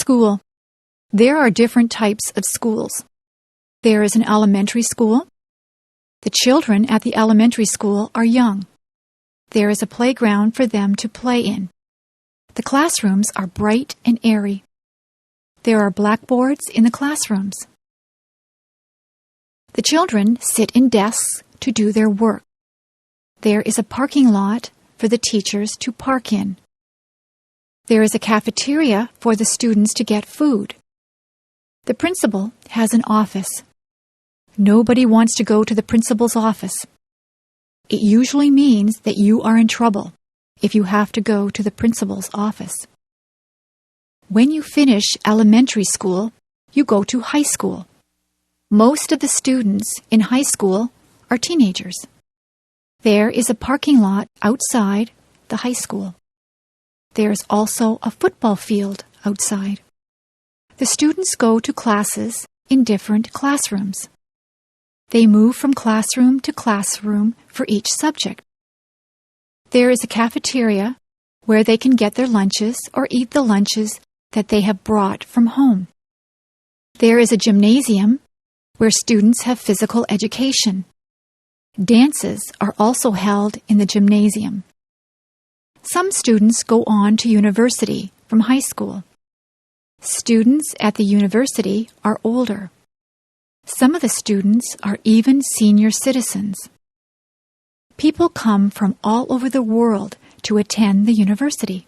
School. There are different types of schools. There is an elementary school. The children at the elementary school are young. There is a playground for them to play in. The classrooms are bright and airy. There are blackboards in the classrooms. The children sit in desks to do their work. There is a parking lot for the teachers to park in. There is a cafeteria for the students to get food. The principal has an office. Nobody wants to go to the principal's office. It usually means that you are in trouble if you have to go to the principal's office. When you finish elementary school, you go to high school. Most of the students in high school are teenagers. There is a parking lot outside the high school. There is also a football field outside. The students go to classes in different classrooms. They move from classroom to classroom for each subject. There is a cafeteria where they can get their lunches or eat the lunches that they have brought from home. There is a gymnasium where students have physical education. Dances are also held in the gymnasium. Some students go on to university from high school. Students at the university are older. Some of the students are even senior citizens. People come from all over the world to attend the university.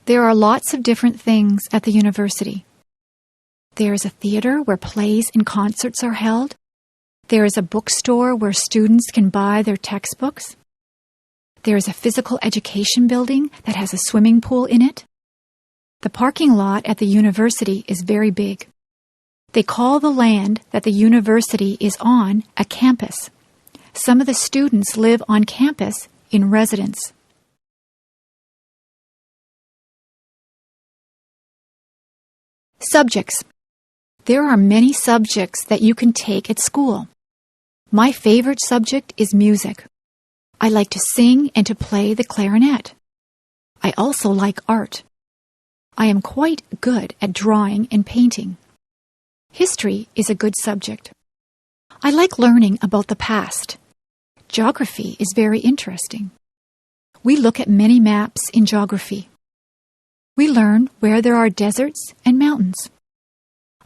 There are lots of different things at the university. There is a theater where plays and concerts are held. There is a bookstore where students can buy their textbooks. There is a physical education building that has a swimming pool in it. The parking lot at the university is very big. They call the land that the university is on a campus. Some of the students live on campus in residence. Subjects. There are many subjects that you can take at school. My favorite subject is music. I like to sing and to play the clarinet. I also like art. I am quite good at drawing and painting. History is a good subject. I like learning about the past. Geography is very interesting. We look at many maps in geography. We learn where there are deserts and mountains.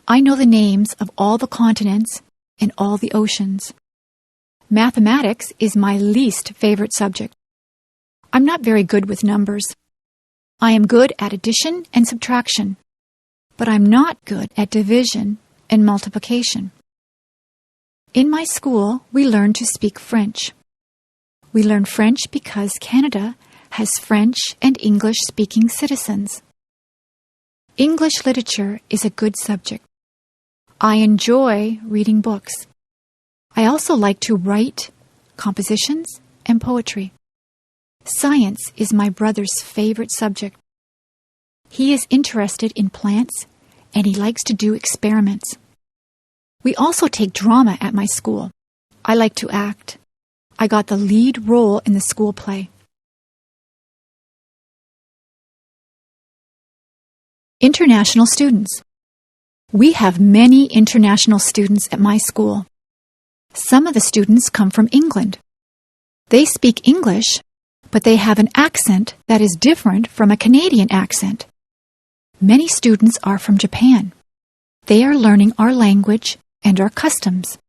I know the names of all the continents and all the oceans. Mathematics is my least favorite subject. I'm not very good with numbers. I am good at addition and subtraction, but I'm not good at division and multiplication. In my school, we learn to speak French. We learn French because Canada has French and English-speaking citizens. English literature is a good subject. I enjoy reading books. I also like to write compositions and poetry. Science is my brother's favorite subject. He is interested in plants and he likes to do experiments. We also take drama at my school. I like to act. I got the lead role in the school play. International students. We have many international students at my school. Some of the students come from England. They speak English, but they have an accent that is different from a Canadian accent. Many students are from Japan. They are learning our language and our customs.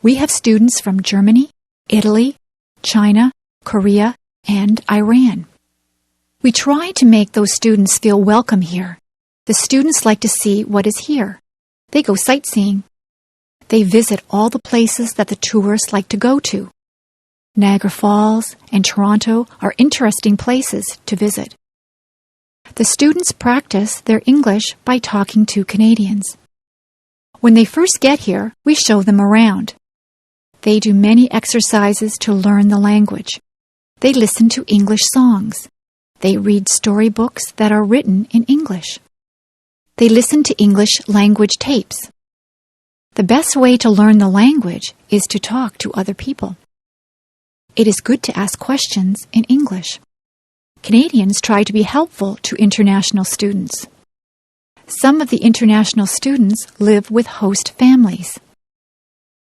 We have students from Germany, Italy, China, Korea, and Iran. We try to make those students feel welcome here. The students like to see what is here. They go sightseeing. They visit all the places that the tourists like to go to. Niagara Falls and Toronto are interesting places to visit. The students practice their English by talking to Canadians. When they first get here, we show them around. They do many exercises to learn the language. They listen to English songs. They read storybooks that are written in English. They listen to English language tapes. The best way to learn the language is to talk to other people. It is good to ask questions in English. Canadians try to be helpful to international students. Some of the international students live with host families.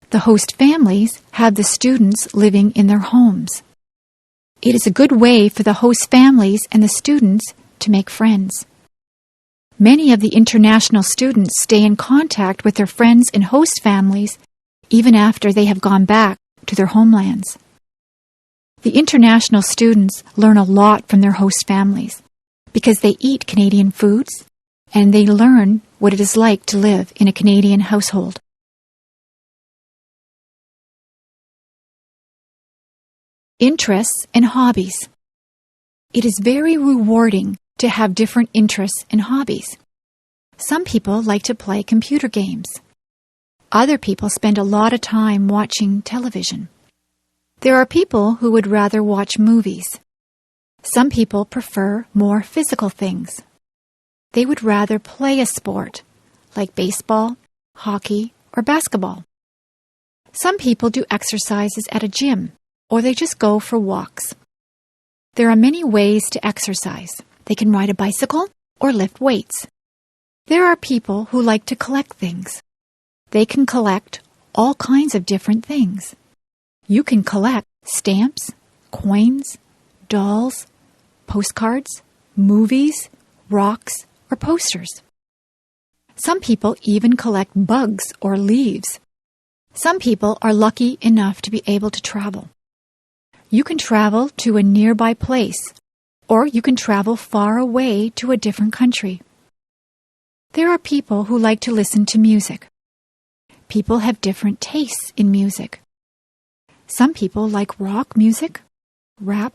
The host families have the students living in their homes. It is a good way for the host families and the students to make friends. Many of the international students stay in contact with their friends and host families even after they have gone back to their homelands. The international students learn a lot from their host families because they eat Canadian foods and they learn what it is like to live in a Canadian household. Interests and hobbies. It is very rewarding to have different interests and hobbies. Some people like to play computer games. Other people spend a lot of time watching television. There are people who would rather watch movies. Some people prefer more physical things. They would rather play a sport, like baseball, hockey, or basketball. Some people do exercises at a gym, or they just go for walks. There are many ways to exercise. They can ride a bicycle or lift weights. There are people who like to collect things. They can collect all kinds of different things. You can collect stamps, coins, dolls, postcards, movies, rocks, or posters. Some people even collect bugs or leaves. Some people are lucky enough to be able to travel. You can travel to a nearby place, or you can travel far away to a different country. There are people who like to listen to music. People have different tastes in music. Some people like rock music, rap,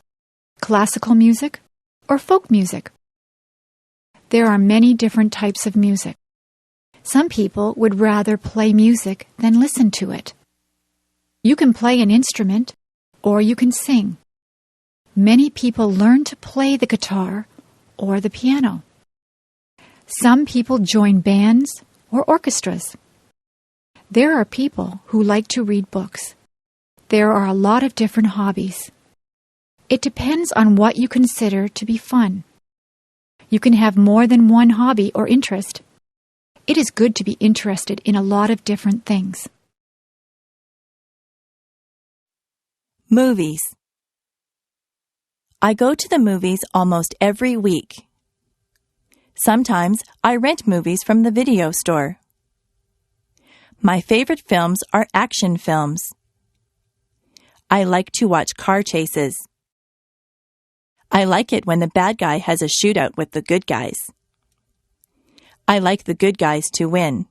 classical music, or folk music. There are many different types of music. Some people would rather play music than listen to it. You can play an instrument, or you can sing. Many people learn to play the guitar or the piano. Some people join bands or orchestras. There are people who like to read books. There are a lot of different hobbies. It depends on what you consider to be fun. You can have more than one hobby or interest. It is good to be interested in a lot of different things. Movies. I go to the movies almost every week. Sometimes I rent movies from the video store. My favorite films are action films. I like to watch car chases. I like it when the bad guy has a shootout with the good guys. I like the good guys to win.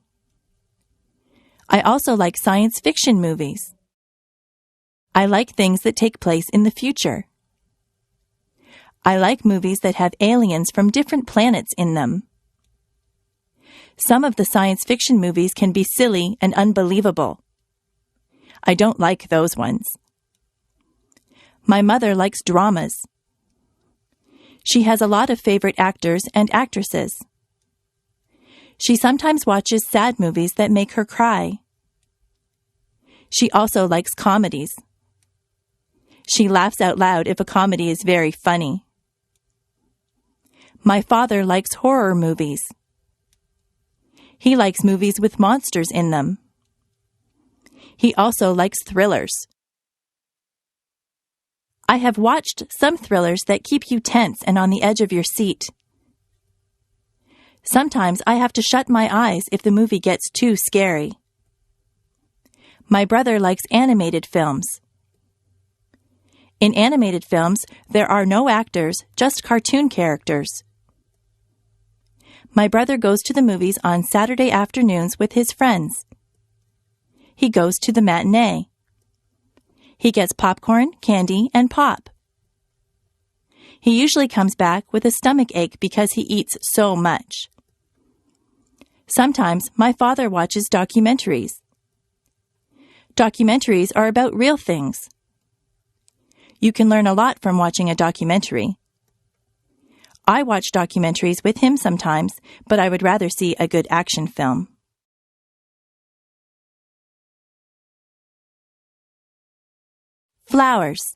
I also like science fiction movies. I like things that take place in the future. I like movies that have aliens from different planets in them. Some of the science fiction movies can be silly and unbelievable. I don't like those ones. My mother likes dramas. She has a lot of favorite actors and actresses. She sometimes watches sad movies that make her cry. She also likes comedies. She laughs out loud if a comedy is very funny. My father likes horror movies. He likes movies with monsters in them. He also likes thrillers. I have watched some thrillers that keep you tense and on the edge of your seat. Sometimes I have to shut my eyes if the movie gets too scary. My brother likes animated films. In animated films, there are no actors, just cartoon characters. My brother goes to the movies on Saturday afternoons with his friends. He goes to the matinee. He gets popcorn, candy, and pop. He usually comes back with a stomach ache because he eats so much. Sometimes my father watches documentaries. Documentaries are about real things. You can learn a lot from watching a documentary. I watch documentaries with him sometimes, but I would rather see a good action film. Flowers.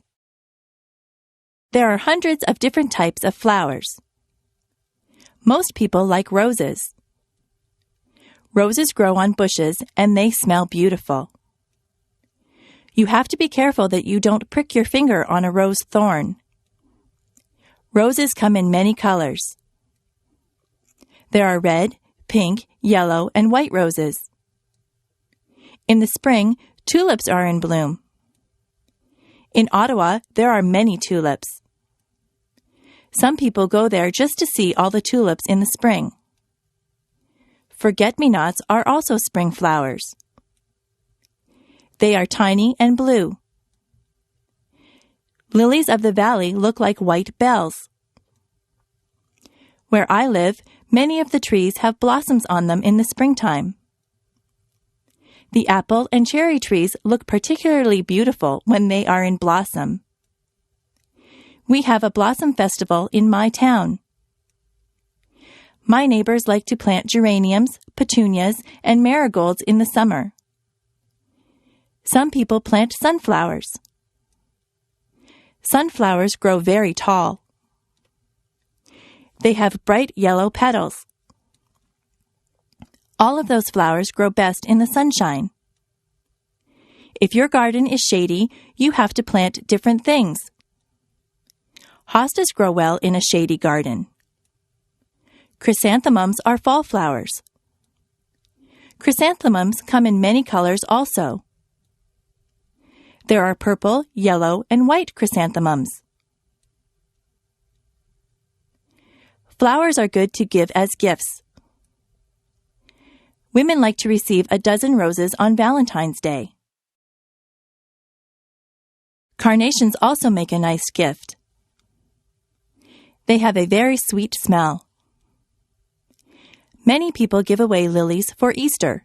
There are hundreds of different types of flowers. Most people like roses. Roses grow on bushes and they smell beautiful. You have to be careful that you don't prick your finger on a rose thorn. Roses come in many colors. There are red, pink, yellow, and white roses. In the spring, tulips are in bloom. In Ottawa, there are many tulips. Some people go there just to see all the tulips in the spring. Forget-me-nots are also spring flowers. They are tiny and blue. Lilies of the valley look like white bells. Where I live, many of the trees have blossoms on them in the springtime. The apple and cherry trees look particularly beautiful when they are in blossom. We have a blossom festival in my town. My neighbors like to plant geraniums, petunias, and marigolds in the summer. Some people plant sunflowers. Sunflowers grow very tall. They have bright yellow petals. All of those flowers grow best in the sunshine. If your garden is shady, you have to plant different things. Hostas grow well in a shady garden. Chrysanthemums are fall flowers. Chrysanthemums come in many colors also. There are purple, yellow, and white chrysanthemums. Flowers are good to give as gifts. Women like to receive a dozen roses on Valentine's Day. Carnations also make a nice gift. They have a very sweet smell. Many people give away lilies for Easter.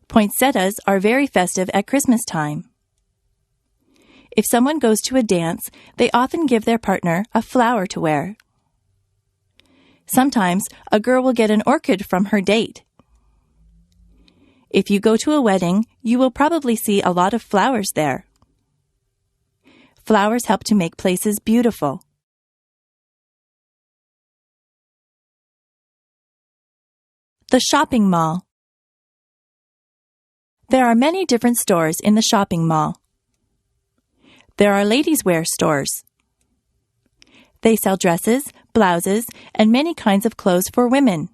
Poinsettias are very festive at Christmas time. If someone goes to a dance, they often give their partner a flower to wear. Sometimes a girl will get an orchid from her date. If you go to a wedding, you will probably see a lot of flowers there. Flowers help to make places beautiful. The shopping mall. There are many different stores in the shopping mall. There are ladies' wear stores. They sell dresses, blouses, and many kinds of clothes for women.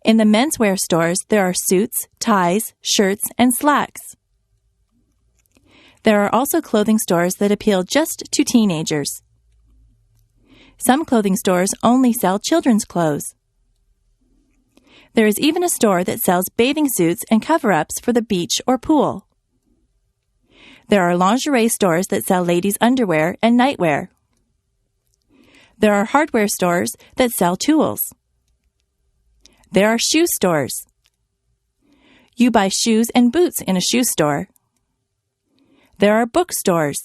In the menswear stores, there are suits, ties, shirts, and slacks. There are also clothing stores that appeal just to teenagers. Some clothing stores only sell children's clothes. There is even a store that sells bathing suits and cover-ups for the beach or pool. There are lingerie stores that sell ladies' underwear and nightwear. There are hardware stores that sell tools. There are shoe stores. You buy shoes and boots in a shoe store. There are bookstores.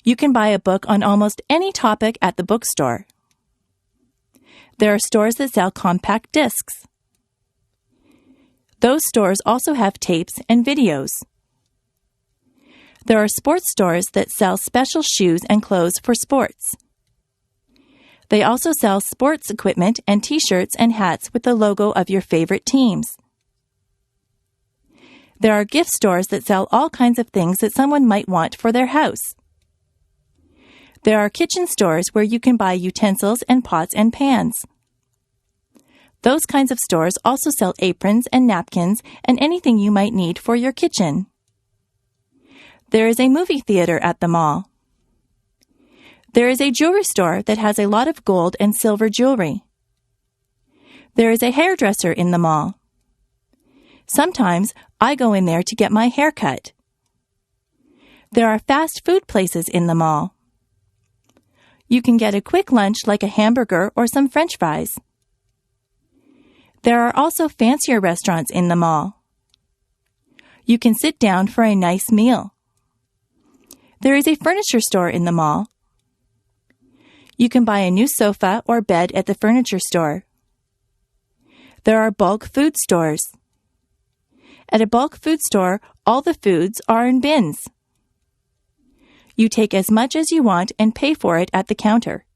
You can buy a book on almost any topic at the bookstore. There are stores that sell compact discs. Those stores also have tapes and videos. There are sports stores that sell special shoes and clothes for sports. They also sell sports equipment and t-shirts and hats with the logo of your favorite teams. There are gift stores that sell all kinds of things that someone might want for their house. There are kitchen stores where you can buy utensils and pots and pans. Those kinds of stores also sell aprons and napkins and anything you might need for your kitchen. There is a movie theater at the mall. There is a jewelry store that has a lot of gold and silver jewelry. There is a hairdresser in the mall. Sometimes I go in there to get my hair cut. There are fast food places in the mall. You can get a quick lunch like a hamburger or some French fries. There are also fancier restaurants in the mall. You can sit down for a nice meal. There is a furniture store in the mall. You can buy a new sofa or bed at the furniture store. There are bulk food stores. At a bulk food store, all the foods are in bins. You take as much as you want and pay for it at the counter.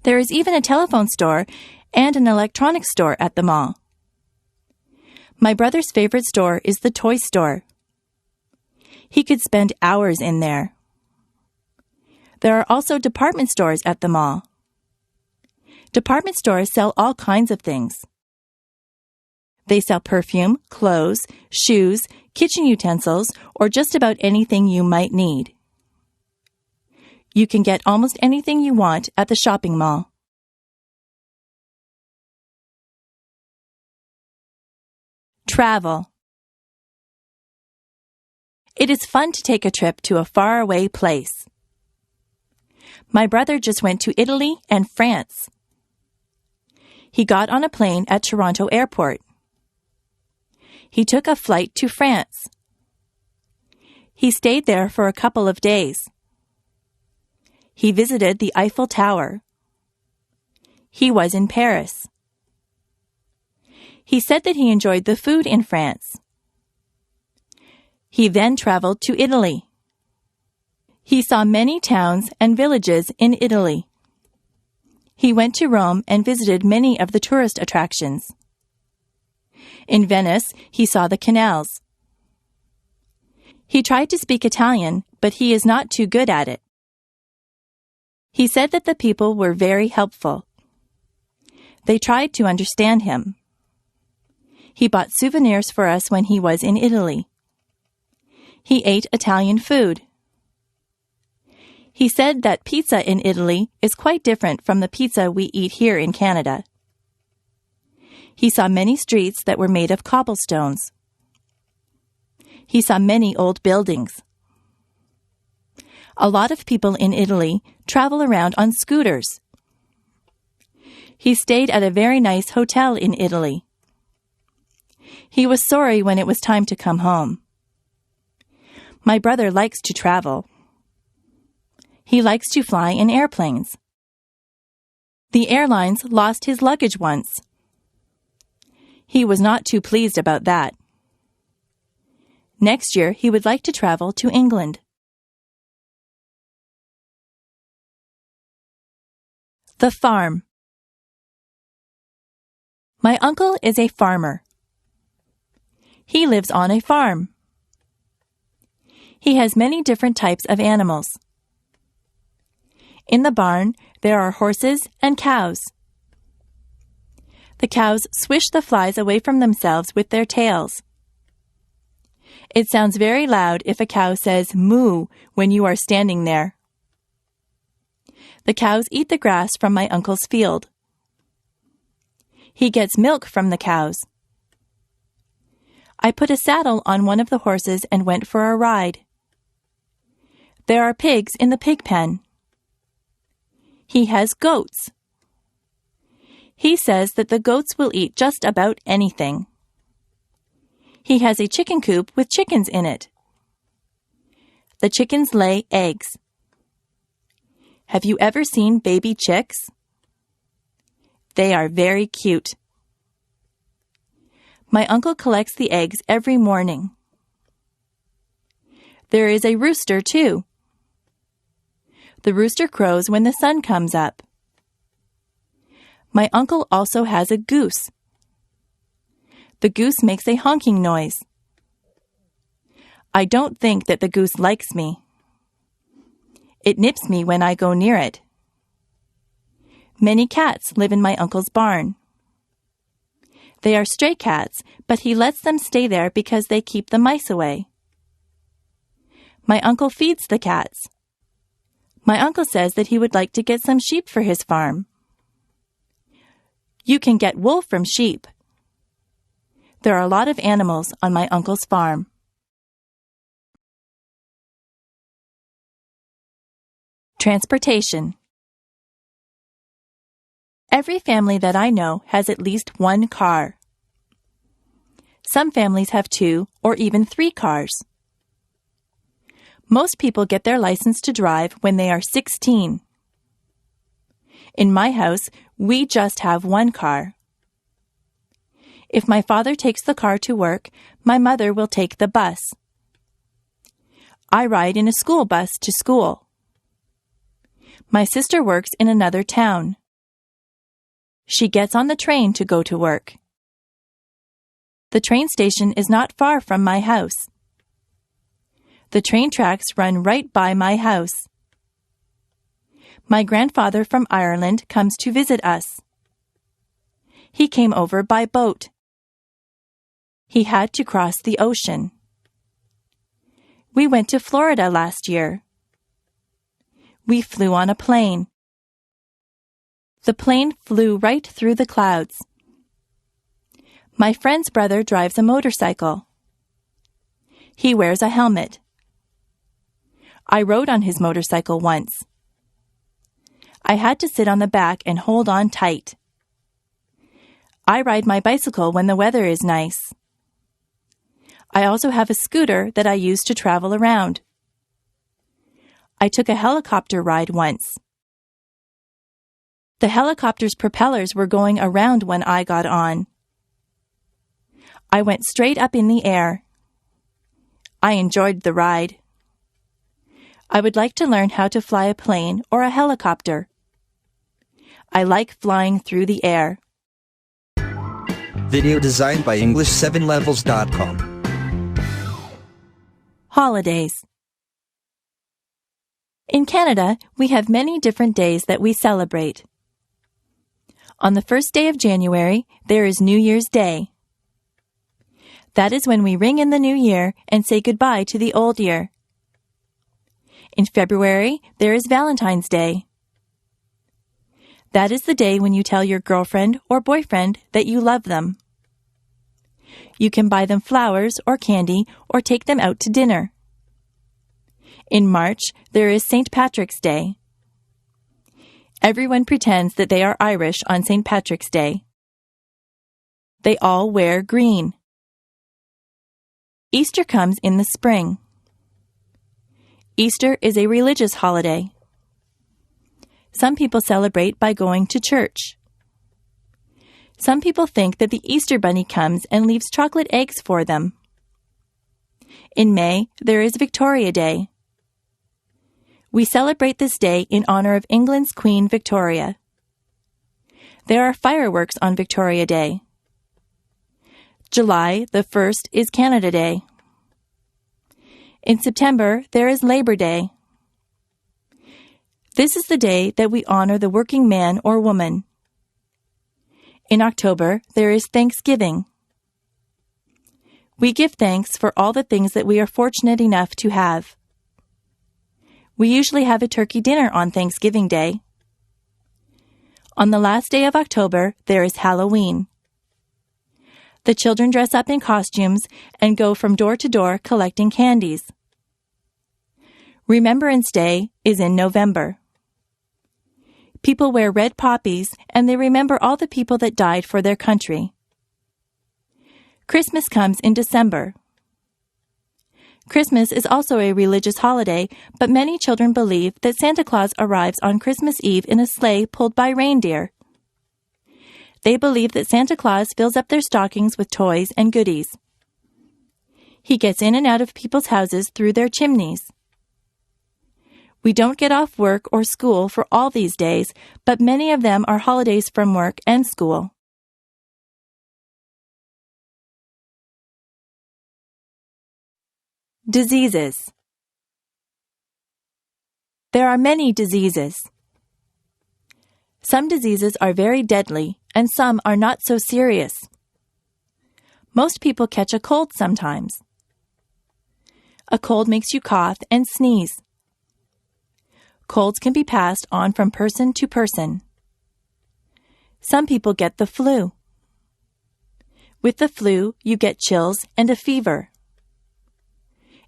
There is even a telephone store and an electronics store at the mall. My brother's favorite store is the toy store. He could spend hours in there. There are also department stores at the mall. Department stores sell all kinds of things. They sell perfume, clothes, shoes, kitchen utensils, or just about anything you might need. You can get almost anything you want at the shopping mall. Travel. It is fun to take a trip to a faraway place. My brother just went to Italy and France. He got on a plane at Toronto Airport. He took a flight to France. He stayed there for a couple of days. He visited the Eiffel Tower. He was in Paris. He said that he enjoyed the food in France. He then traveled to Italy. He saw many towns and villages in Italy. He went to Rome and visited many of the tourist attractions. In Venice, he saw the canals. He tried to speak Italian, but he is not too good at it. He said that the people were very helpful. They tried to understand him. He bought souvenirs for us when he was in Italy. He ate Italian food. He said that pizza in Italy is quite different from the pizza we eat here in Canada. He saw many streets that were made of cobblestones. He saw many old buildings. A lot of people in Italy travel around on scooters. He stayed at a very nice hotel in Italy. He was sorry when it was time to come home. My brother likes to travel. He likes to fly in airplanes. The airlines lost his luggage once. He was not too pleased about that. Next year, he would like to travel to England. The farm. My uncle is a farmer. He lives on a farm. He has many different types of animals. In the barn, there are horses and cows. The cows swish the flies away from themselves with their tails. It sounds very loud if a cow says moo when you are standing there. The cows eat the grass from my uncle's field. He gets milk from the cows. I put a saddle on one of the horses and went for a ride. There are pigs in the pig pen. He has goats. He says that the goats will eat just about anything. He has a chicken coop with chickens in it. The chickens lay eggs. Have you ever seen baby chicks? They are very cute. My uncle collects the eggs every morning. There is a rooster, too. The rooster crows when the sun comes up. My uncle also has a goose. The goose makes a honking noise. I don't think that the goose likes me. It nips me when I go near it. Many cats live in my uncle's barn. They are stray cats, but he lets them stay there because they keep the mice away. My uncle feeds the cats. My uncle says that he would like to get some sheep for his farm. You can get wool from sheep. There are a lot of animals on my uncle's farm. Transportation. Every family that I know has at least one car. Some families have 2 or even 3 cars. Most people get their license to drive when they are 16. In my house, we just have 1 car. If my father takes the car to work, my mother will take the bus. I ride in a school bus to school. My sister works in another town. She gets on the train to go to work. The train station is not far from my house. The train tracks run right by my house. My grandfather from Ireland comes to visit us. He came over by boat. He had to cross the ocean. We went to Florida last year. We flew on a plane. The plane flew right through the clouds. My friend's brother drives a motorcycle. He wears a helmet. I rode on his motorcycle once. I had to sit on the back and hold on tight. I ride my bicycle when the weather is nice. I also have a scooter that I use to travel around. I took a helicopter ride once. The helicopter's propellers were going around when I got on. I went straight up in the air. I enjoyed the ride. I would like to learn how to fly a plane or a helicopter. I like flying through the air. Video designed by English7levels.com. Holidays. In Canada, we have many different days that we celebrate. On the first day of January, there is New Year's Day. That is when we ring in the new year and say goodbye to the old year. In February, there is Valentine's Day. That is the day when you tell your girlfriend or boyfriend that you love them. You can buy them flowers or candy or take them out to dinner. In March, there is St. Patrick's Day. Everyone pretends that they are Irish on St. Patrick's Day. They all wear green. Easter comes in the spring. Easter is a religious holiday. Some people celebrate by going to church. Some people think that the Easter Bunny comes and leaves chocolate eggs for them. In May, there is Victoria Day. We celebrate this day in honor of England's Queen Victoria. There are fireworks on Victoria Day. July the 1st is Canada Day. In September, there is Labor Day. This is the day that we honor the working man or woman. In October, there is Thanksgiving. We give thanks for all the things that we are fortunate enough to have. We usually have a turkey dinner on Thanksgiving Day. On the last day of October, there is Halloween. The children dress up in costumes and go from door to door collecting candies. Remembrance Day is in November. People wear red poppies and they remember all the people that died for their country. Christmas comes in December. Christmas is also a religious holiday, but many children believe that Santa Claus arrives on Christmas Eve in a sleigh pulled by reindeer. They believe that Santa Claus fills up their stockings with toys and goodies. He gets in and out of people's houses through their chimneys. We don't get off work or school for all these days, but many of them are holidays from work and school. Diseases. There are many diseases. Some diseases are very deadly, and some are not so serious. Most people catch a cold sometimes. A cold makes you cough and sneeze. Colds can be passed on from person to person. Some people get the flu. With the flu, you get chills and a fever.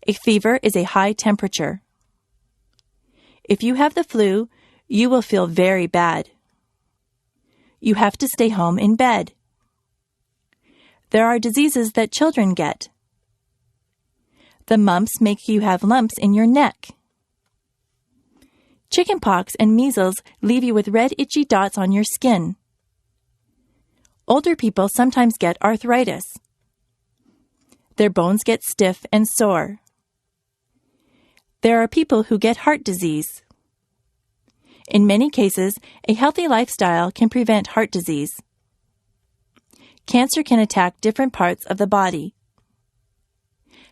A fever is a high temperature. If you have the flu, you will feel very bad. You have to stay home in bed. There are diseases that children get. The mumps make you have lumps in your neck. Chickenpox and measles leave you with red itchy dots on your skin. Older people sometimes get arthritis. Their bones get stiff and sore. There are people who get heart disease. In many cases, a healthy lifestyle can prevent heart disease. Cancer can attack different parts of the body.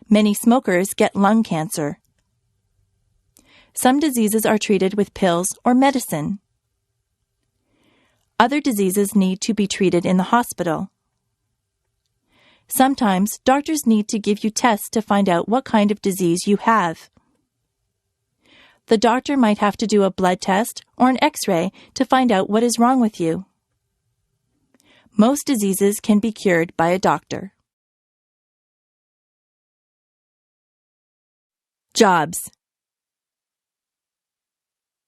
Many smokers get lung cancer. Some diseases are treated with pills or medicine. Other diseases need to be treated in the hospital. Sometimes doctors need to give you tests to find out what kind of disease you have. The doctor might have to do a blood test or an X-ray to find out what is wrong with you. Most diseases can be cured by a doctor. Jobs.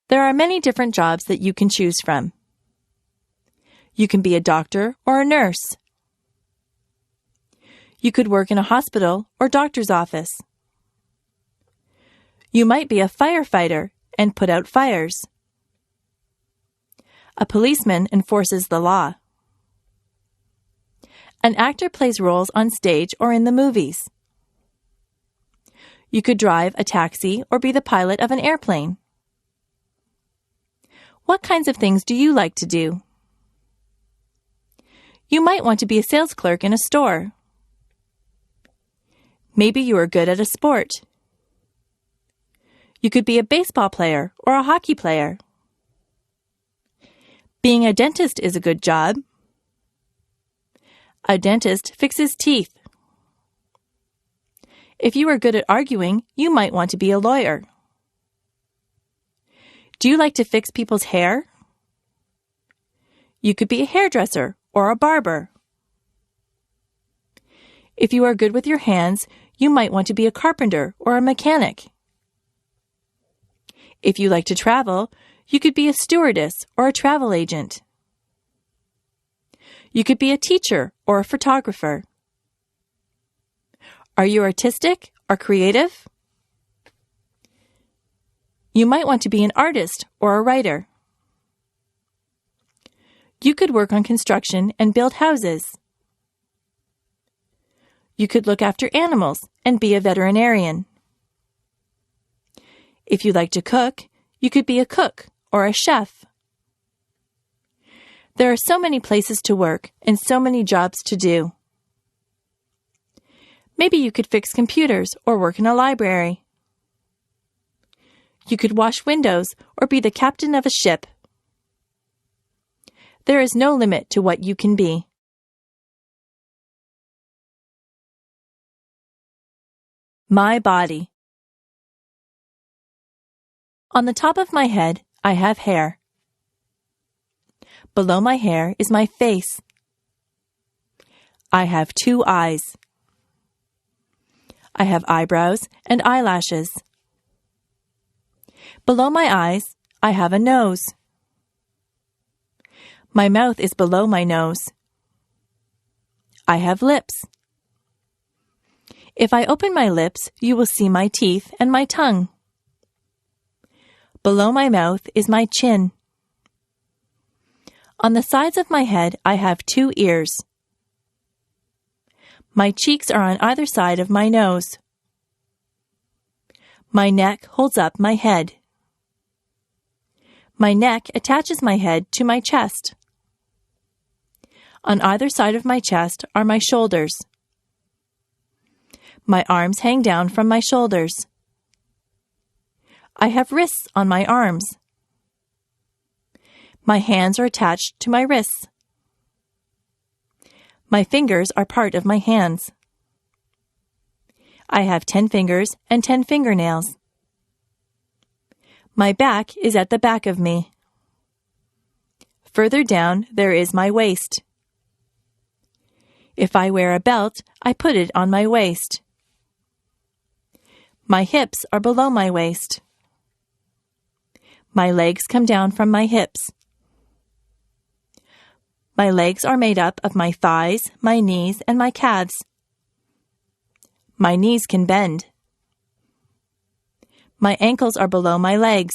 There are many different jobs that you can choose from. You can be a doctor or a nurse. You could work in a hospital or doctor's office. You might be a firefighter and put out fires. A policeman enforces the law. An actor plays roles on stage or in the movies. You could drive a taxi or be the pilot of an airplane. What kinds of things do you like to do? You might want to be a sales clerk in a store. Maybe you are good at a sport. You could be a baseball player or a hockey player. Being a dentist is a good job. A dentist fixes teeth. If you are good at arguing, you might want to be a lawyer. Do you like to fix people's hair? You could be a hairdresser or a barber. If you are good with your hands, you might want to be a carpenter or a mechanic. If you like to travel, you could be a stewardess or a travel agent. You could be a teacher or a photographer. Are you artistic or creative? You might want to be an artist or a writer. You could work on construction and build houses. You could look after animals and be a veterinarian. If you like to cook, you could be a cook or a chef. There are so many places to work and so many jobs to do. Maybe you could fix computers or work in a library. You could wash windows or be the captain of a ship. There is no limit to what you can be. My body. On the top of my head, I have hair. Below my hair is my face. I have 2 eyes. I have eyebrows and eyelashes. Below my eyes, I have a nose. My mouth is below my nose. I have lips. If I open my lips, you will see my teeth and my tongue. Below my mouth is my chin. On the sides of my head, I have 2 ears. My cheeks are on either side of my nose. My neck holds up my head. My neck attaches my head to my chest. On either side of my chest are my shoulders. My arms hang down from my shoulders. I have wrists on my arms. My hands are attached to my wrists. My fingers are part of my hands. I have 10 fingers and 10 fingernails. My back is at the back of me. Further down, there is my waist. If I wear a belt, I put it on my waist. My hips are below my waist. My legs come down from my hips. My legs are made up of my thighs, my knees, and my calves. My knees can bend. My ankles are below my legs.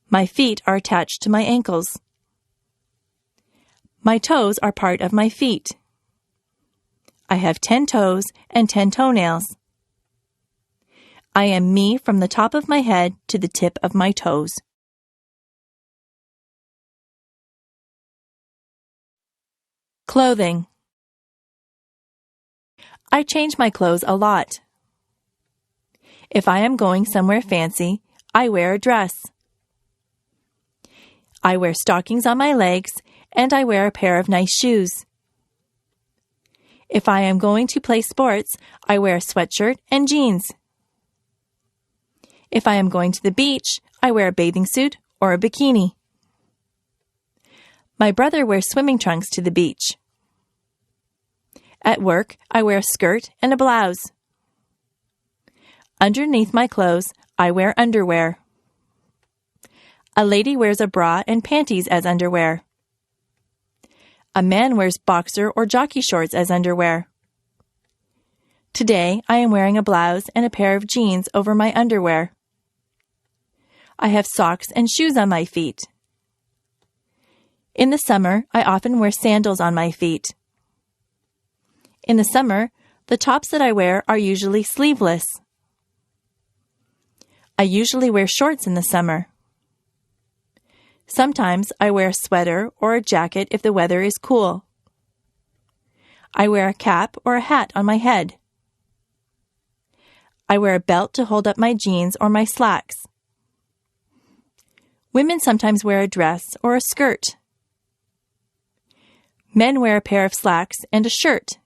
My feet are attached to my ankles. My toes are part of my feet. I have 10 toes and 10 toenails. I am me from the top of my head to the tip of my toes. Clothing. I change my clothes a lot. If I am going somewhere fancy, I wear a dress. I wear stockings on my legs, and I wear a pair of nice shoes. If I am going to play sports, I wear a sweatshirt and jeans. If I am going to the beach, I wear a bathing suit or a bikini. My brother wears swimming trunks to the beach. At work, I wear a skirt and a blouse. Underneath my clothes, I wear underwear. A lady wears a bra and panties as underwear. A man wears boxer or jockey shorts as underwear. Today, I am wearing a blouse and a pair of jeans over my underwear. I have socks and shoes on my feet. In the summer, I often wear sandals on my feet. In the summer, the tops that I wear are usually sleeveless. I usually wear shorts in the summer. Sometimes I wear a sweater or a jacket if the weather is cool. I wear a cap or a hat on my head. I wear a belt to hold up my jeans or my slacks. Women sometimes wear a dress or a skirt. Men wear a pair of slacks and a shirt.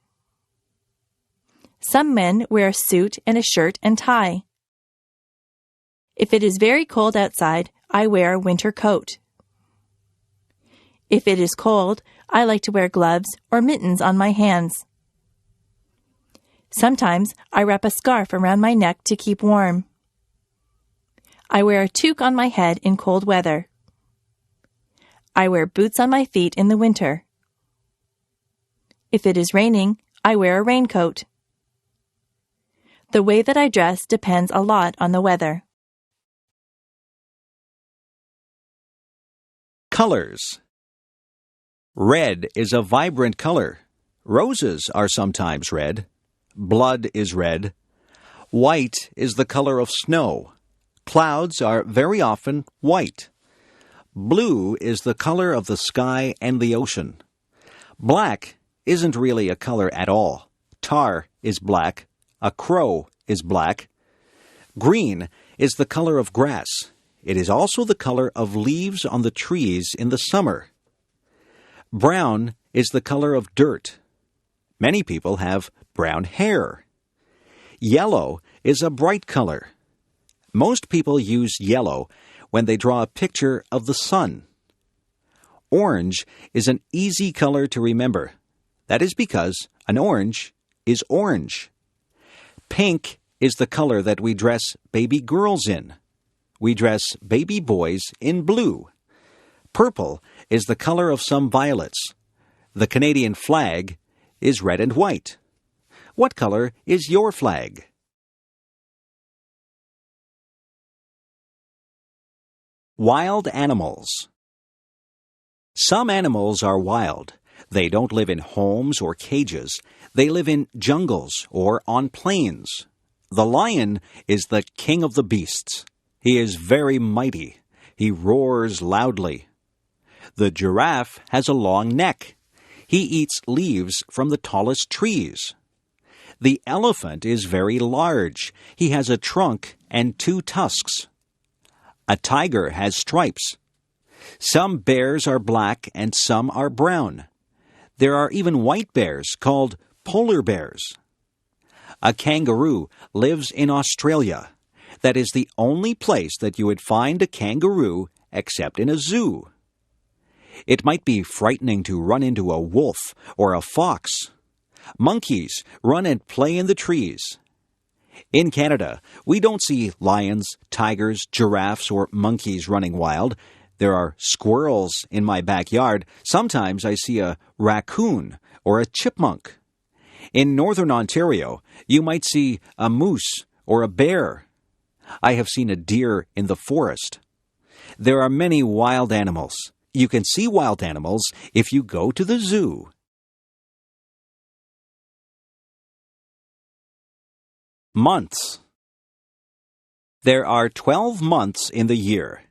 Some men wear a suit and a shirt and tie. If it is very cold outside, I wear a winter coat. If it is cold, I like to wear gloves or mittens on my hands. Sometimes I wrap a scarf around my neck to keep warm. I wear a toque on my head in cold weather. I wear boots on my feet in the winter. If it is raining, I wear a raincoat. The way that I dress depends a lot on the weather. Colors. Red is a vibrant color. Roses are sometimes red. Blood is red. White is the color of snow. Clouds are very often white. Blue is the color of the sky and the ocean. Black isn't really a color at all. Tar is black. A crow is black. Green is the color of grass. It is also the color of leaves on the trees in the summer. Brown is the color of dirt. Many people have brown hair. Yellow is a bright color. Most people use yellow when they draw a picture of the sun. Orange is an easy color to remember. That is because an orange is orange. Pink is the color that we dress baby girls in. We dress baby boys in blue. Purple is the color of some violets. The Canadian flag is red and white. What color is your flag? Wild animals. Some animals are wild. They don't live in homes or cages. They live in jungles or on plains. The lion is the king of the beasts. He is very mighty. He roars loudly. The giraffe has a long neck. He eats leaves from the tallest trees. The elephant is very large. He has a trunk and 2 tusks. A tiger has stripes. Some bears are black and some are brown. There are even white bears called polar bears. A kangaroo lives in Australia. That is the only place that you would find a kangaroo except in a zoo. It might be frightening to run into a wolf or a fox. Monkeys run and play in the trees. In Canada, we don't see lions, tigers, giraffes, or monkeys running wild. There are squirrels in my backyard. Sometimes I see a raccoon or a chipmunk. In northern Ontario, you might see a moose or a bear. I have seen a deer in the forest. There are many wild animals. You can see wild animals if you go to the zoo. Months. There are 12 months in the year.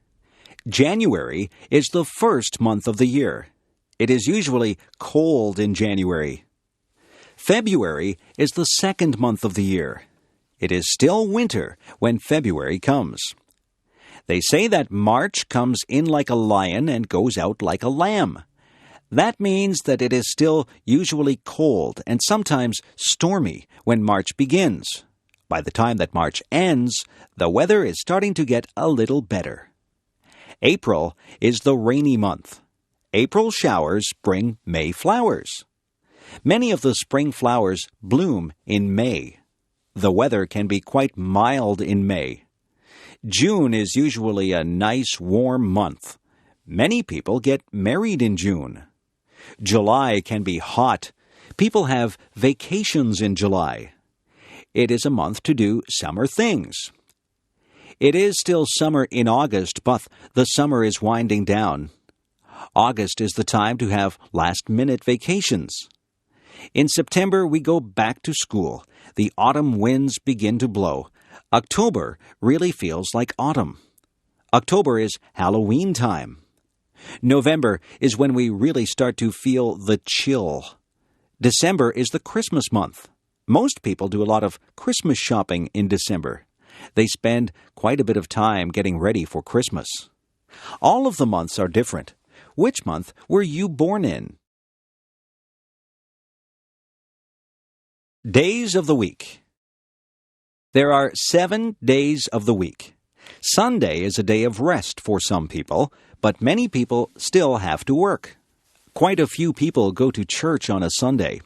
January is the first month of the year. It is usually cold in January. February is the second month of the year. It is still winter when February comes. They say that March comes in like a lion and goes out like a lamb. That means that it is still usually cold and sometimes stormy when March begins. By the time that March ends, the weather is starting to get a little better. April is the rainy month. April showers bring May flowers. Many of the spring flowers bloom in May. The weather can be quite mild in May. June is usually a nice warm month. Many people get married in June. July can be hot. People have vacations in July. It is a month to do summer things. It is still summer in August, but the summer is winding down. August is the time to have last-minute vacations. In September, we go back to school. The autumn winds begin to blow. October really feels like autumn. October is Halloween time. November is when we really start to feel the chill. December is the Christmas month. Most people do a lot of Christmas shopping in December. They spend quite a bit of time getting ready for Christmas. All of the months are different. Which month were you born in? Days of the week. There are 7 days of the week. Sunday is a day of rest for some people, but many people still have to work. Quite a few people go to church on a Sunday.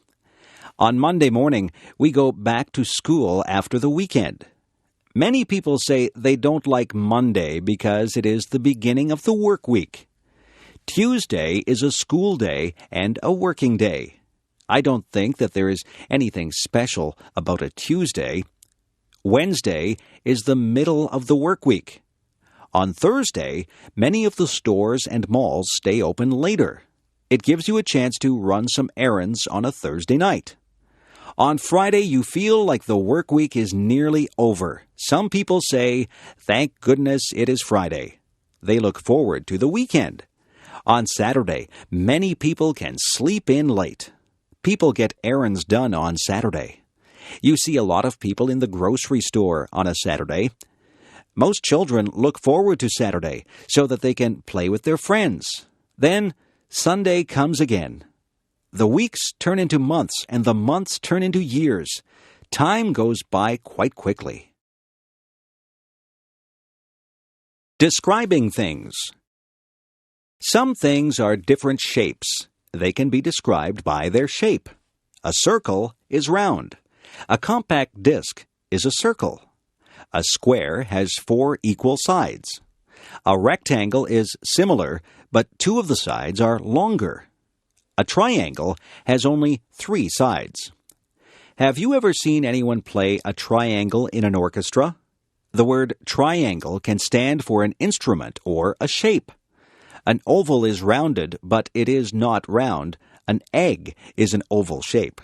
On Monday morning, we go back to school after the weekend. Many people say they don't like Monday because it is the beginning of the work week. Tuesday is a school day and a working day. I don't think that there is anything special about a Tuesday. Wednesday is the middle of the work week. On Thursday, many of the stores and malls stay open later. It gives you a chance to run some errands on a Thursday night. On Friday, you feel like the work week is nearly over. Some people say, "Thank goodness it is Friday." They look forward to the weekend. On Saturday, many people can sleep in late. People get errands done on Saturday. You see a lot of people in the grocery store on a Saturday. Most children look forward to Saturday so that they can play with their friends. Then Sunday comes again. The weeks turn into months, and the months turn into years. Time goes by quite quickly. Describing things. Some things are different shapes. They can be described by their shape. A circle is round. A compact disc is a circle. A square has 4 equal sides. A rectangle is similar, but 2 of the sides are longer. A triangle has only 3 sides. Have you ever seen anyone play a triangle in an orchestra? The word triangle can stand for an instrument or a shape. An oval is rounded, but it is not round. An egg is an oval shape.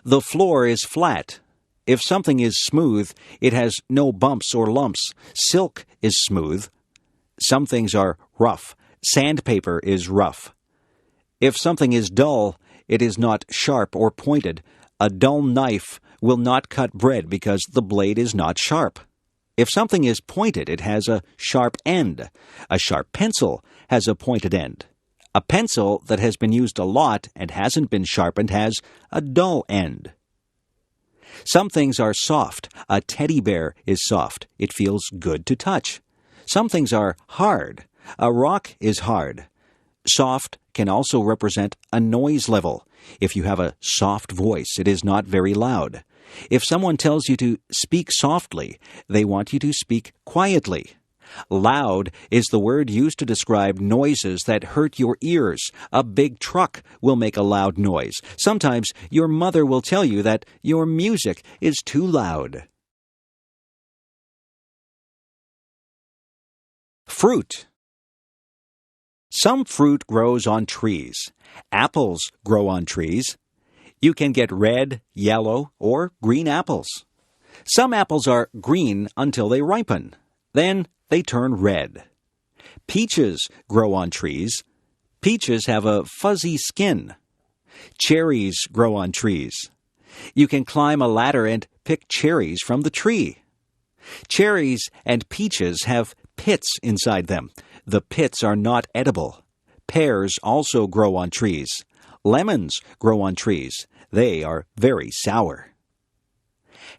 The floor is flat. If something is smooth, it has no bumps or lumps. Silk is smooth. Some things are rough. Sandpaper is rough. If something is dull, it is not sharp or pointed. A dull knife will not cut bread because the blade is not sharp. If something is pointed, it has a sharp end. A sharp pencil has a pointed end. A pencil that has been used a lot and hasn't been sharpened has a dull end. Some things are soft. A teddy bear is soft. It feels good to touch. Some things are hard. A rock is hard. Soft can also represent a noise level. If you have a soft voice, it is not very loud. If someone tells you to speak softly, they want you to speak quietly. Loud is the word used to describe noises that hurt your ears. A big truck will make a loud noise. Sometimes your mother will tell you that your music is too loud. Fruit. Some fruit grows on trees. Apples grow on trees. You can get red, yellow, or green apples. Some apples are green until they ripen. Then they turn red. Peaches grow on trees. Peaches have a fuzzy skin. Cherries grow on trees. You can climb a ladder and pick cherries from the tree. Cherries and peaches have pits inside them. The pits are not edible. Pears also grow on trees. Lemons grow on trees. They are very sour.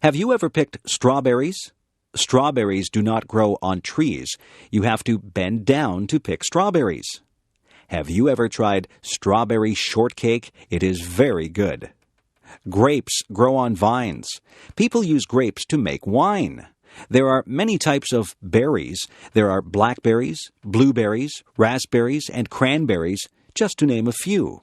Have you ever picked strawberries? Strawberries do not grow on trees. You have to bend down to pick strawberries. Have you ever tried strawberry shortcake? It is very good. Grapes grow on vines. People use grapes to make wine. There are many types of berries. There are blackberries, blueberries, raspberries, and cranberries, just to name a few.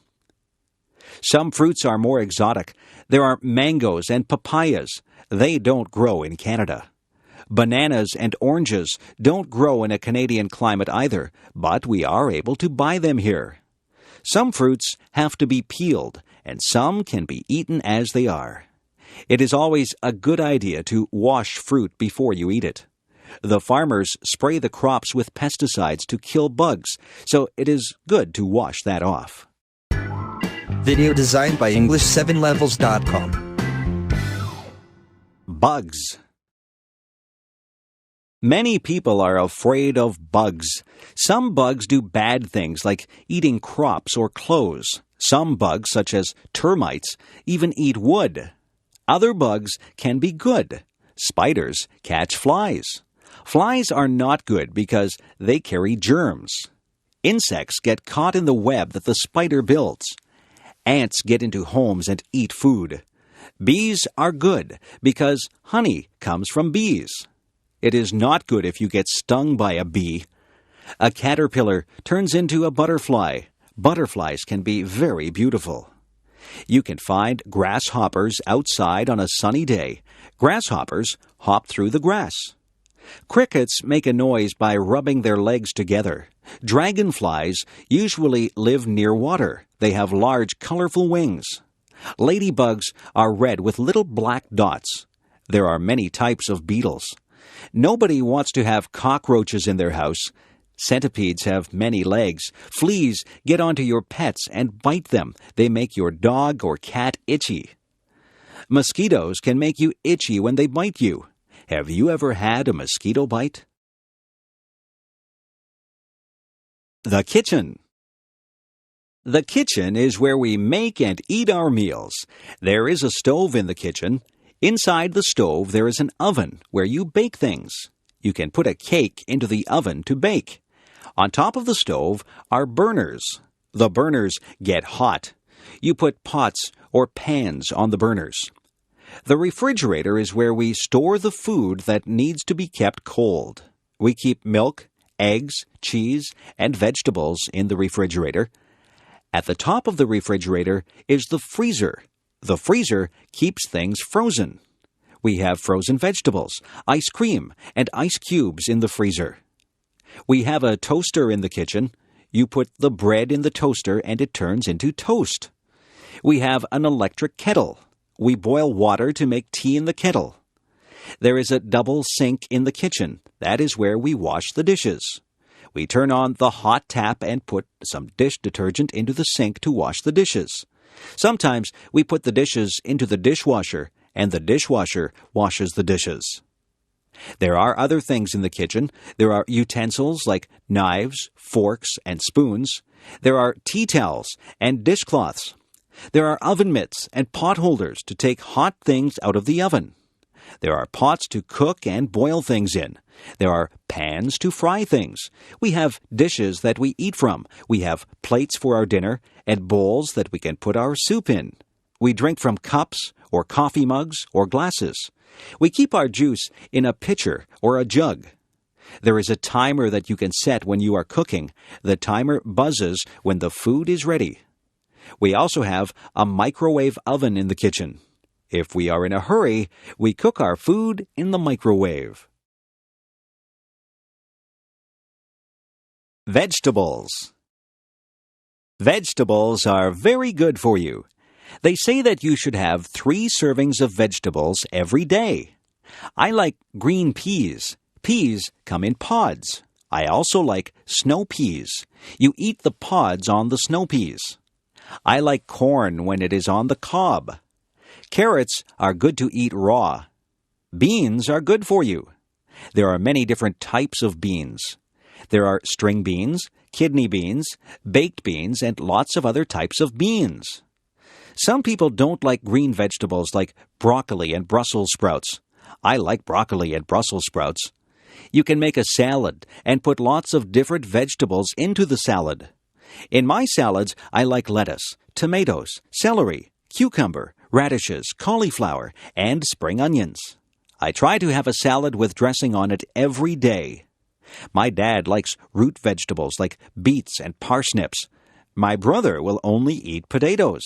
Some fruits are more exotic. There are mangoes and papayas. They don't grow in Canada. Bananas and oranges don't grow in a Canadian climate either, but we are able to buy them here. Some fruits have to be peeled, and some can be eaten as they are. It is always a good idea to wash fruit before you eat it. The farmers spray the crops with pesticides to kill bugs, so it is good to wash that off. Video designed by English7levels.com. Bugs. Many people are afraid of bugs. Some bugs do bad things like eating crops or clothes. Some bugs, such as termites, even eat wood. Other bugs can be good. Spiders catch flies. Flies are not good because they carry germs. Insects get caught in the web that the spider builds. Ants get into homes and eat food. Bees are good because honey comes from bees. It is not good if you get stung by a bee. A caterpillar turns into a butterfly. Butterflies can be very beautiful. You can find grasshoppers outside on a sunny day. Grasshoppers hop through the grass. Crickets make a noise by rubbing their legs together. Dragonflies usually live near water. They have large, colorful wings. Ladybugs are red with little black dots. There are many types of beetles. Nobody wants to have cockroaches in their house. Centipedes have many legs. Fleas get onto your pets and bite them. They make your dog or cat itchy. Mosquitoes can make you itchy when they bite you. Have you ever had a mosquito bite? The kitchen. The kitchen is where we make and eat our meals. There is a stove in the kitchen. Inside the stove, there is an oven where you bake things. You can put a cake into the oven to bake. On top of the stove are burners. The burners get hot. You put pots or pans on the burners. The refrigerator is where we store the food that needs to be kept cold. We keep milk, eggs, cheese, and vegetables in the refrigerator. At the top of the refrigerator is the freezer. The freezer keeps things frozen. We have frozen vegetables, ice cream, and ice cubes in the freezer. We have a toaster in the kitchen. You put the bread in the toaster and it turns into toast. We have an electric kettle. We boil water to make tea in the kettle. There is a double sink in the kitchen. That is where we wash the dishes. We turn on the hot tap and put some dish detergent into the sink to wash the dishes. Sometimes we put the dishes into the dishwasher, and the dishwasher washes the dishes. There are other things in the kitchen. There are utensils like knives, forks, and spoons. There are tea towels and dishcloths. There are oven mitts and pot holders to take hot things out of the oven. There are pots to cook and boil things in. There are pans to fry things. We have dishes that we eat from. We have plates for our dinner and bowls that we can put our soup in. We drink from cups or coffee mugs or glasses. We keep our juice in a pitcher or a jug. There is a timer that you can set when you are cooking. The timer buzzes when the food is ready. We also have a microwave oven in the kitchen. If we are in a hurry, we cook our food in the microwave. Vegetables. Vegetables are very good for you. They say that you should have 3 servings of vegetables every day. I like green peas. Peas come in pods. I also like snow peas. You eat the pods on the snow peas. I like corn when it is on the cob. Carrots are good to eat raw. Beans are good for you. There are many different types of beans. There are string beans, kidney beans, baked beans, and lots of other types of beans. Some people don't like green vegetables like broccoli and Brussels sprouts. I like broccoli and Brussels sprouts. You can make a salad and put lots of different vegetables into the salad. In my salads, I like lettuce, tomatoes, celery, cucumber, radishes, cauliflower, and spring onions. I try to have a salad with dressing on it every day. My dad likes root vegetables like beets and parsnips. My brother will only eat potatoes.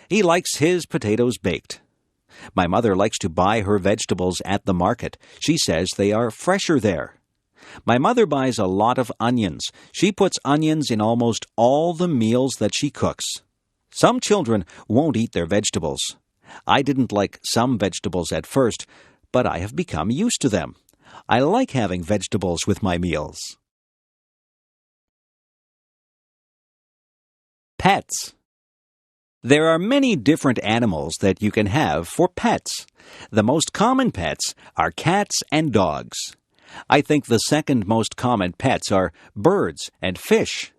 He likes his potatoes baked. My mother likes to buy her vegetables at the market. She says they are fresher there. My mother buys a lot of onions. She puts onions in almost all the meals that she cooks. Some children won't eat their vegetables. I didn't like some vegetables at first, but I have become used to them. I like having vegetables with my meals. Pets. There are many different animals that you can have for pets. The most common pets are cats and dogs. I think the second most common pets are birds and fish.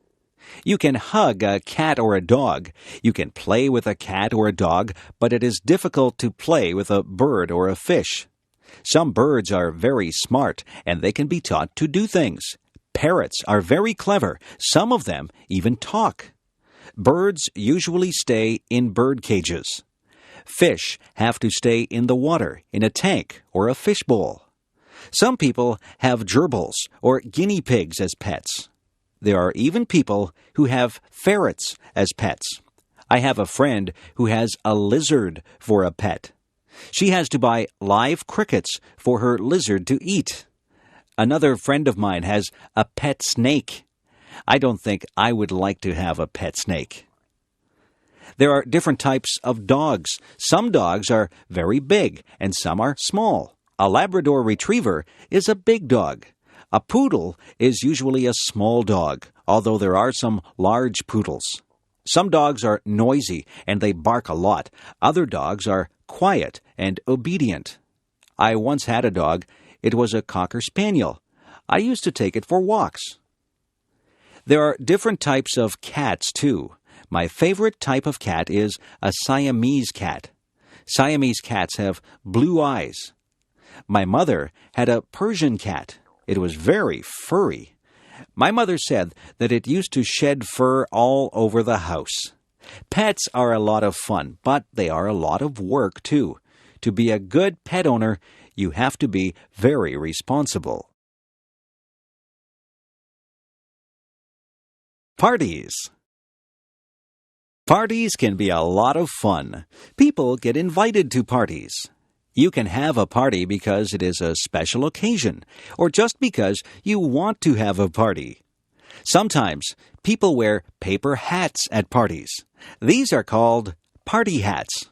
You can hug a cat or a dog. You can play with a cat or a dog, but it is difficult to play with a bird or a fish. Some birds are very smart, and they can be taught to do things. Parrots are very clever. Some of them even talk. Birds usually stay in bird cages. Fish have to stay in the water, in a tank or a fishbowl. Some people have gerbils or guinea pigs as pets. There are even people who have ferrets as pets. I have a friend who has a lizard for a pet. She has to buy live crickets for her lizard to eat. Another friend of mine has a pet snake. I don't think I would like to have a pet snake. There are different types of dogs. Some dogs are very big and some are small. A Labrador Retriever is a big dog. A poodle is usually a small dog, although there are some large poodles. Some dogs are noisy and they bark a lot. Other dogs are quiet and obedient. I once had a dog. It was a Cocker Spaniel. I used to take it for walks. There are different types of cats, too. My favorite type of cat is a Siamese cat. Siamese cats have blue eyes. My mother had a Persian cat. It was very furry. My mother said that it used to shed fur all over the house. Pets are a lot of fun, but they are a lot of work, too. To be a good pet owner, you have to be very responsible. Parties. Parties can be a lot of fun. People get invited to parties. You can have a party because it is a special occasion, or just because you want to have a party. Sometimes people wear paper hats at parties. These are called party hats.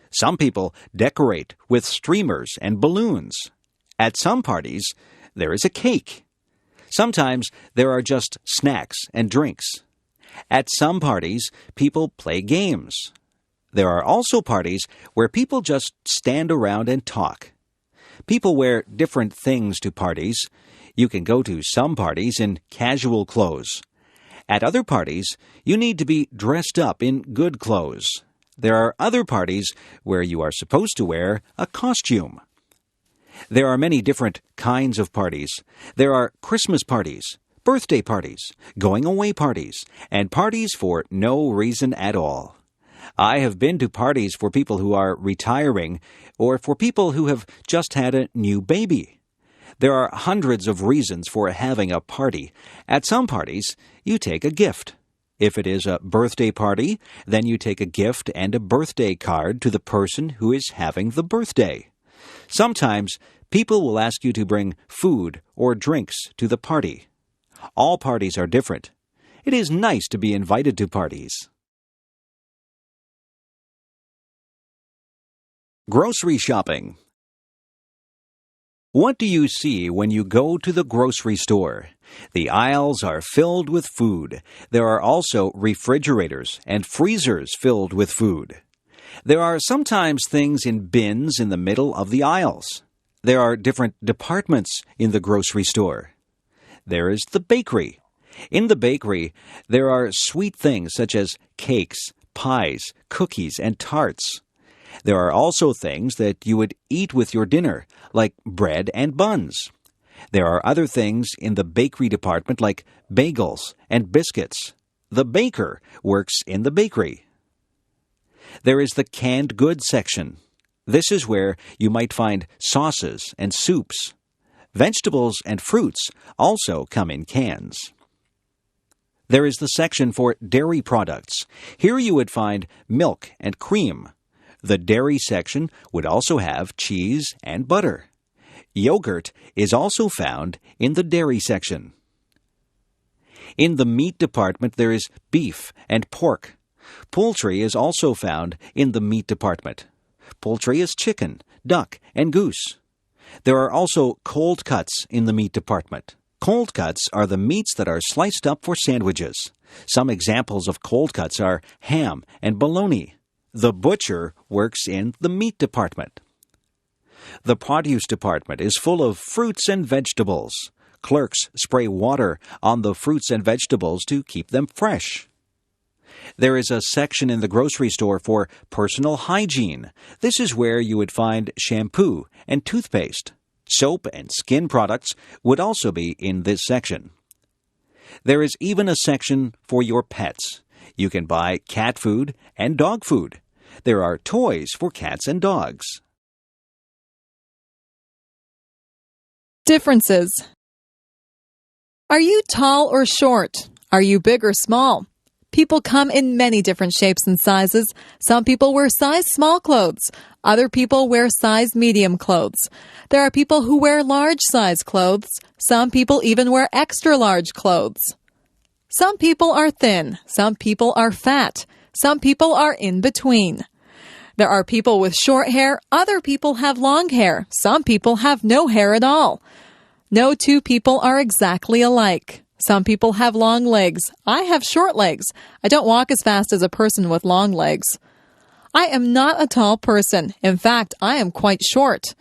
Some people decorate with streamers and balloons. At some parties, there is a cake. Sometimes there are just snacks and drinks. At some parties, people play games. There are also parties where people just stand around and talk. People wear different things to parties. You can go to some parties in casual clothes. At other parties, you need to be dressed up in good clothes. There are other parties where you are supposed to wear a costume. There are many different kinds of parties. There are Christmas parties, birthday parties, going-away parties, and parties for no reason at all. I have been to parties for people who are retiring or for people who have just had a new baby. There are hundreds of reasons for having a party. At some parties, you take a gift. If it is a birthday party, then you take a gift and a birthday card to the person who is having the birthday. Sometimes, people will ask you to bring food or drinks to the party. All parties are different. It is nice to be invited to parties. Grocery shopping. What do you see when you go to the grocery store? The aisles are filled with food. There are also refrigerators and freezers filled with food. There are sometimes things in bins in the middle of the aisles. There are different departments in the grocery store. There is the bakery. In the bakery, there are sweet things such as cakes, pies, cookies, and tarts. There are also things that you would eat with your dinner, like bread and buns. There are other things in the bakery department like bagels and biscuits. The baker works in the bakery. There is the canned goods section. This is where you might find sauces and soups. Vegetables and fruits also come in cans. There is the section for dairy products. Here you would find milk and cream. The dairy section would also have cheese and butter. Yogurt is also found in the dairy section. In the meat department, there is beef and pork. Poultry is also found in the meat department. Poultry is chicken, duck, and goose. There are also cold cuts in the meat department. Cold cuts are the meats that are sliced up for sandwiches. Some examples of cold cuts are ham and bologna. The butcher works in the meat department. The produce department is full of fruits and vegetables. Clerks spray water on the fruits and vegetables to keep them fresh. There is a section in the grocery store for personal hygiene. This is where you would find shampoo and toothpaste. Soap and skin products would also be in this section. There is even a section for your pets. You can buy cat food and dog food. There are toys for cats and dogs. Differences. Are you tall or short? Are you big or small? People come in many different shapes and sizes. Some people wear size small clothes. Other people wear size medium clothes. There are people who wear large size clothes. Some people even wear extra large clothes. Some people are thin. Some people are fat. Some people are in between. There are people with short hair. Other people have long hair. Some people have no hair at all. No two people are exactly alike. Some people have long legs. I have short legs. I don't walk as fast as a person with long legs. I am not a tall person. In fact, I am quite short.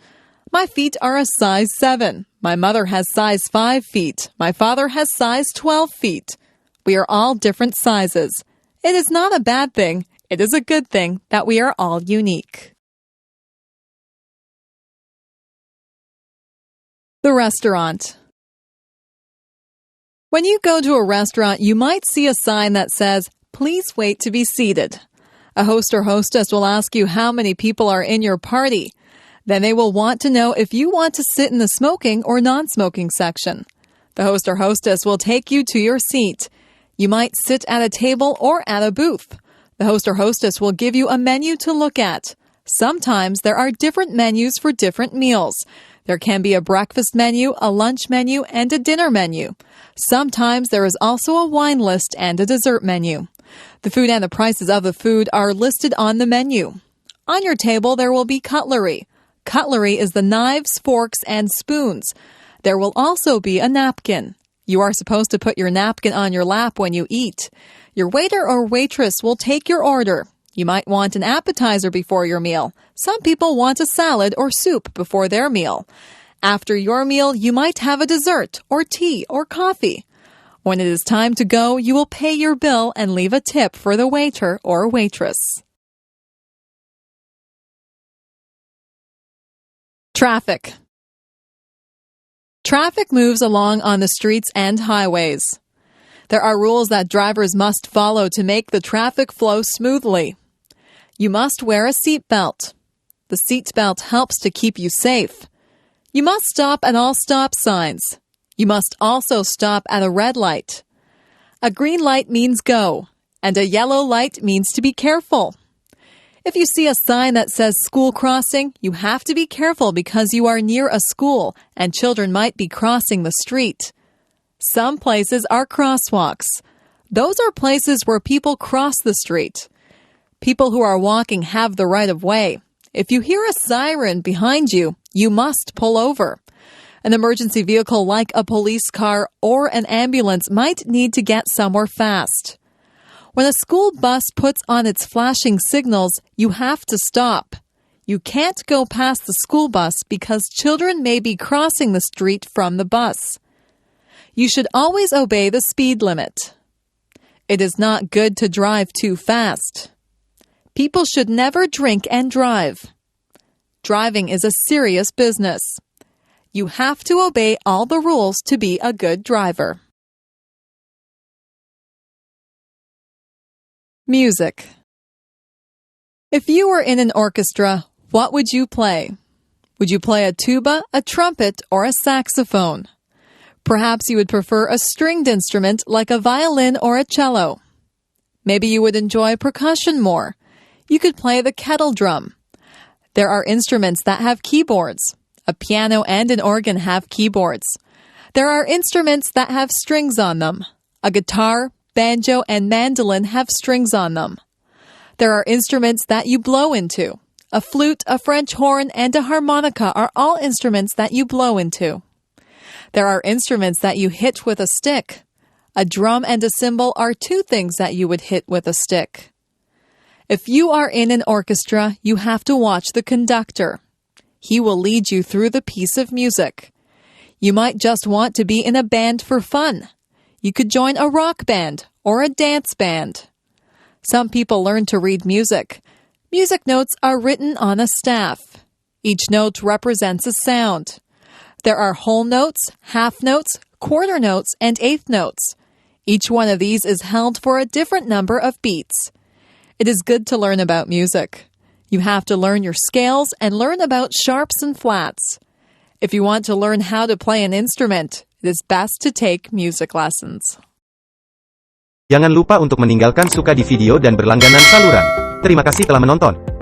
My feet are a size 7. My mother has size 5 feet. My father has size 12 feet. We are all different sizes. It is not a bad thing. It is a good thing that we are all unique. The restaurant. When you go to a restaurant, you might see a sign that says, "Please wait to be seated." A host or hostess will ask you how many people are in your party. Then they will want to know if you want to sit in the smoking or non-smoking section. The host or hostess will take you to your seat. You might sit at a table or at a booth. The host or hostess will give you a menu to look at. Sometimes there are different menus for different meals. There can be a breakfast menu, a lunch menu, and a dinner menu. Sometimes there is also a wine list and a dessert menu. The food and the prices of the food are listed on the menu. On your table, there will be cutlery. Cutlery is the knives, forks, and spoons. There will also be a napkin. You are supposed to put your napkin on your lap when you eat. Your waiter or waitress will take your order. You might want an appetizer before your meal. Some people want a salad or soup before their meal. After your meal, you might have a dessert or tea or coffee. When it is time to go, you will pay your bill and leave a tip for the waiter or waitress. Traffic. Traffic moves along on the streets and highways. There are rules that drivers must follow to make the traffic flow smoothly. You must wear a seatbelt. The seatbelt helps to keep you safe. You must stop at all stop signs. You must also stop at a red light. A green light means go, and a yellow light means to be careful. If you see a sign that says school crossing, you have to be careful because you are near a school and children might be crossing the street. Some places are crosswalks. Those are places where people cross the street. People who are walking have the right of way. If you hear a siren behind you, you must pull over. An emergency vehicle like a police car or an ambulance might need to get somewhere fast. When a school bus puts on its flashing signals, you have to stop. You can't go past the school bus because children may be crossing the street from the bus. You should always obey the speed limit. It is not good to drive too fast. People should never drink and drive. Driving is a serious business. You have to obey all the rules to be a good driver. Music. If you were in an orchestra, what would you play? Would you play a tuba, a trumpet, or a saxophone? Perhaps you would prefer a stringed instrument like a violin or a cello. Maybe you would enjoy percussion more. You could play the kettle drum. There are instruments that have keyboards. A piano and an organ have keyboards. There are instruments that have strings on them. A guitar, banjo, and mandolin have strings on them. There are instruments that you blow into. A flute, a French horn, and a harmonica are all instruments that you blow into. There are instruments that you hit with a stick. A drum and a cymbal are two things that you would hit with a stick. If you are in an orchestra, you have to watch the conductor. He will lead you through the piece of music. You might just want to be in a band for fun. You could join a rock band or a dance band. Some people learn to read music. Music notes are written on a staff. Each note represents a sound. There are whole notes, half notes, quarter notes, and eighth notes. Each one of these is held for a different number of beats. It is good to learn about music. You have to learn your scales and learn about sharps and flats. If you want to learn how to play an instrument, it is best to take music lessons. Jangan lupa untuk meninggalkan suka di video dan berlangganan saluran. Terima kasih telah menonton.